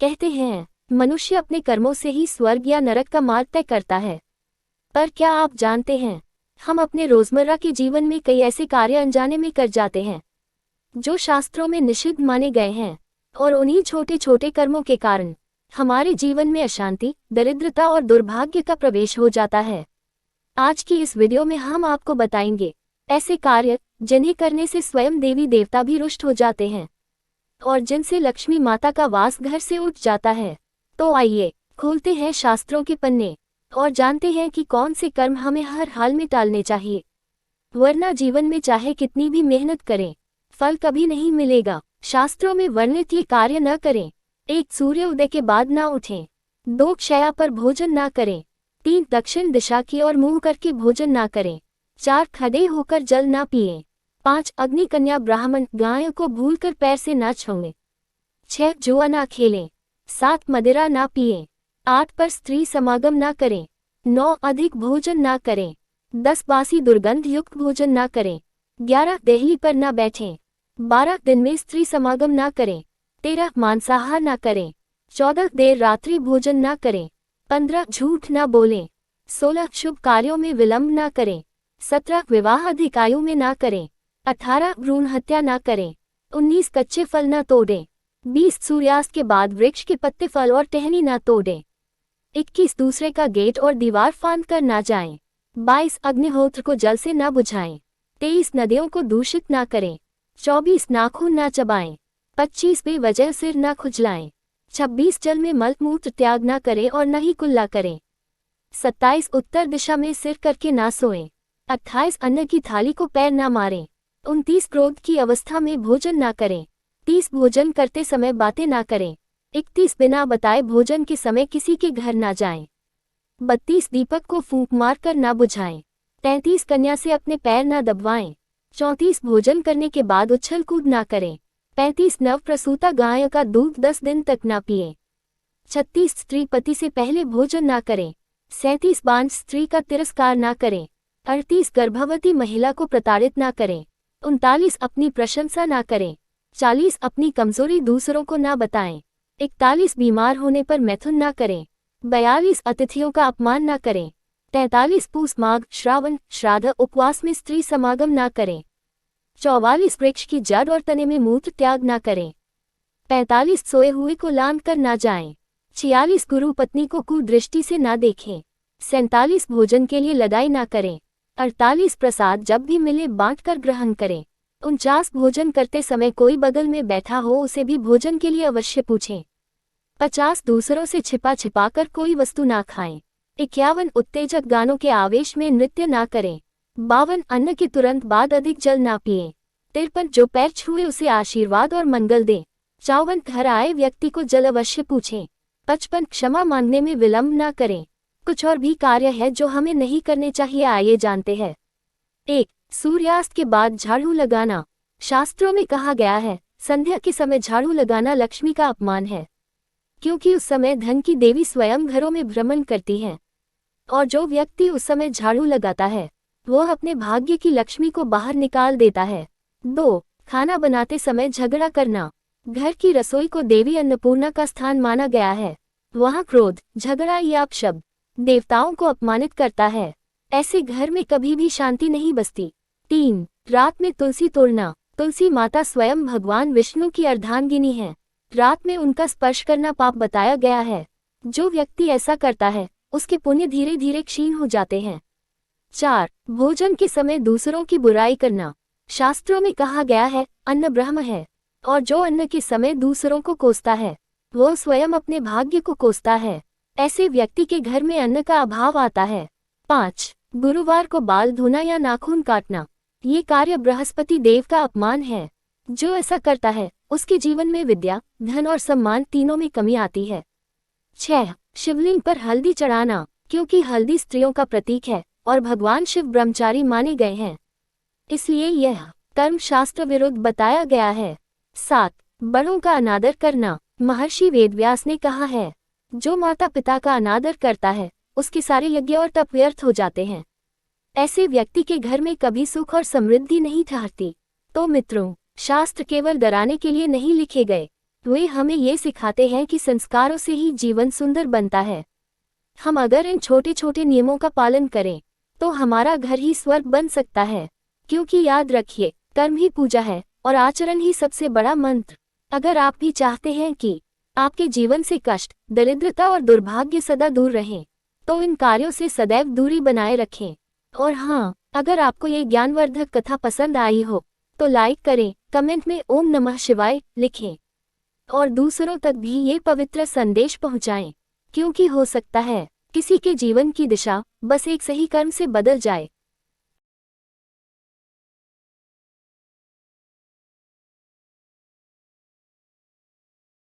कहते हैं मनुष्य अपने कर्मों से ही स्वर्ग या नरक का मार्ग तय करता है। पर क्या आप जानते हैं, हम अपने रोजमर्रा के जीवन में कई ऐसे कार्य अनजाने में कर जाते हैं जो शास्त्रों में निषिद्ध माने गए हैं, और उन्हीं छोटे छोटे कर्मों के कारण हमारे जीवन में अशांति, दरिद्रता और दुर्भाग्य का प्रवेश हो जाता है। आज की इस वीडियो में हम आपको बताएंगे ऐसे कार्य जिन्हें करने से स्वयं देवी देवता भी रुष्ट हो जाते हैं और जिनसे लक्ष्मी माता का वास घर से उठ जाता है। तो आइए खोलते हैं शास्त्रों के पन्ने और जानते हैं कि कौन से कर्म हमें हर हाल में टालने चाहिए, वरना जीवन में चाहे कितनी भी मेहनत करें फल कभी नहीं मिलेगा। शास्त्रों में वर्णित ये कार्य न करें। 1. सूर्य उदय के बाद ना उठें। 2. शैया पर भोजन ना करें। 3. दक्षिण दिशा की ओर मुंह करके भोजन ना करें। 4. खड़े होकर जल ना पिएं। 5. अग्नि कन्या ब्राह्मण गाय को भूलकर पैर से ना छुएं। 6. जुआ ना खेलें। 7. मदिरा ना पिएं। 8. पर स्त्री समागम ना करें। 9. अधिक भोजन ना करें। 10. बासी दुर्गंध युक्त भोजन ना करें। 11. देहली पर ना बैठें। 12. दिन में स्त्री समागम ना करें। 13. मांसाहार ना करें। 14. देर रात्रि भोजन ना करें। 15. झूठ ना बोलें। 16. शुभ कार्यों में विलंब ना करें। 17. विवाह अधिक आयु में ना करें। 18. भ्रूण हत्या ना करें। 19. कच्चे फल ना तोड़ें। 20. सूर्यास्त के बाद वृक्ष के पत्ते, फल और टहनी ना तोड़ें। 21. दूसरे का गेट और दीवार फांद कर ना जाएं। 22. अग्निहोत्र को जल से ना बुझाएं। 23. नदियों को दूषित ना करें। 24. नाखून ना चबाएं। 25. बेवजह सिर ना खुजलाएं। 26. जल में मलमूत्र त्याग ना करें और न ही कुल्ला करें। 27. उत्तर दिशा में सिर करके ना सोएं। 28. अन्न की थाली को पैर ना मारें। 29. क्रोध की अवस्था में भोजन ना करें। 30. भोजन करते समय बातें ना करें। 31. बिना बताए भोजन के समय किसी के घर ना जाएं। 32. दीपक को फूंक मार कर ना बुझाएं। 33. कन्या से अपने पैर ना दबवाएं। 34. भोजन करने के बाद उछल कूद ना करें। 35. नवप्रसूता गाय का दूध 10 दिन तक ना पिएं। 36. स्त्री पति से पहले भोजन ना करें। 37. बांझ स्त्री का तिरस्कार ना करें। 38. गर्भवती महिला को प्रताड़ित ना करें। 39. अपनी प्रशंसा ना करें। 40. अपनी कमजोरी दूसरों को ना बताएं। 41. बीमार होने पर मैथुन ना करें। 42. अतिथियों का अपमान ना करें। 43. पूस माघ श्रावण श्राद्ध उपवास में स्त्री समागम ना करें। 44. वृक्ष की जड़ और तने में मूत्र त्याग ना करें। 45. सोए हुए को लांद कर ना जाएं। 46. गुरु पत्नी को कुदृष्टि से ना देखें। 47. भोजन के लिए लड़ाई ना करें। 48. प्रसाद जब भी मिले बांट कर ग्रहण करें। 49. भोजन करते समय कोई बगल में बैठा हो उसे भी भोजन के लिए अवश्य पूछें। 50. दूसरों से छिपा छिपा कर कोई वस्तु ना खाएं। 51. उत्तेजक गानों के आवेश में नृत्य ना करें। 52. अन्न के तुरंत बाद अधिक जल ना पिएं। 53. जो पैर छुए उसे आशीर्वाद और मंगल दें। 54. घर आए व्यक्ति को जल अवश्य पूछें। 55. क्षमा मांगने में विलंब ना करें। कुछ और भी कार्य है जो हमें नहीं करने चाहिए, आइए जानते हैं। 1. सूर्यास्त के बाद झाड़ू लगाना। शास्त्रों में कहा गया है संध्या के समय झाड़ू लगाना लक्ष्मी का अपमान है, क्योंकि उस समय धन की देवी स्वयं घरों में भ्रमण करती है, और जो व्यक्ति उस समय झाड़ू लगाता है वह अपने भाग्य की लक्ष्मी को बाहर निकाल देता है। 2. खाना बनाते समय झगड़ा करना। घर की रसोई को देवी अन्नपूर्णा का स्थान माना गया है। वहाँ क्रोध, झगड़ा या अपशब्द देवताओं को अपमानित करता है। ऐसे घर में कभी भी शांति नहीं बसती। 3. रात में तुलसी तोड़ना। तुलसी माता स्वयं भगवान विष्णु की अर्धांगिनी है। रात में उनका स्पर्श करना पाप बताया गया है। जो व्यक्ति ऐसा करता है उसके पुण्य धीरे धीरे क्षीण हो जाते हैं। 4. भोजन के समय दूसरों की बुराई करना। शास्त्रों में कहा गया है अन्न ब्रह्म है, और जो अन्न के समय दूसरों को कोसता है वो स्वयं अपने भाग्य को कोसता है। ऐसे व्यक्ति के घर में अन्न का अभाव आता है। 5. गुरुवार को बाल धोना या नाखून काटना। ये कार्य बृहस्पति देव का अपमान है। जो ऐसा करता है उसके जीवन में विद्या, धन और सम्मान तीनों में कमी आती है। 6. शिवलिंग पर हल्दी चढ़ाना, क्योंकि हल्दी स्त्रियों का प्रतीक है और भगवान शिव ब्रह्मचारी माने गए हैं, इसलिए यह कर्म शास्त्र विरुद्ध बताया गया है। 7. बड़ों का अनादर करना। महर्षि वेदव्यास ने कहा है जो माता पिता का अनादर करता है उसके सारे यज्ञ और तप व्यर्थ हो जाते हैं। ऐसे व्यक्ति के घर में कभी सुख और समृद्धि नहीं ठहरती। तो मित्रों, शास्त्र केवल डराने के लिए नहीं लिखे गए, वे हमें ये सिखाते हैं कि संस्कारों से ही जीवन सुंदर बनता है। हम अगर इन छोटे छोटे नियमों का पालन करें तो हमारा घर ही स्वर्ग बन सकता है। क्योंकि याद रखिए, कर्म ही पूजा है और आचरण ही सबसे बड़ा मंत्र। अगर आप भी चाहते हैं कि आपके जीवन से कष्ट, दरिद्रता और दुर्भाग्य सदा दूर रहें, तो इन कार्यों से सदैव दूरी बनाए रखें। और हाँ, अगर आपको ये ज्ञानवर्धक कथा पसंद आई हो तो लाइक करें, कमेंट में ओम नमः शिवाय लिखें और दूसरों तक भी ये पवित्र संदेश पहुंचाएं। क्योंकि हो सकता है किसी के जीवन की दिशा बस एक सही कर्म से बदल जाए।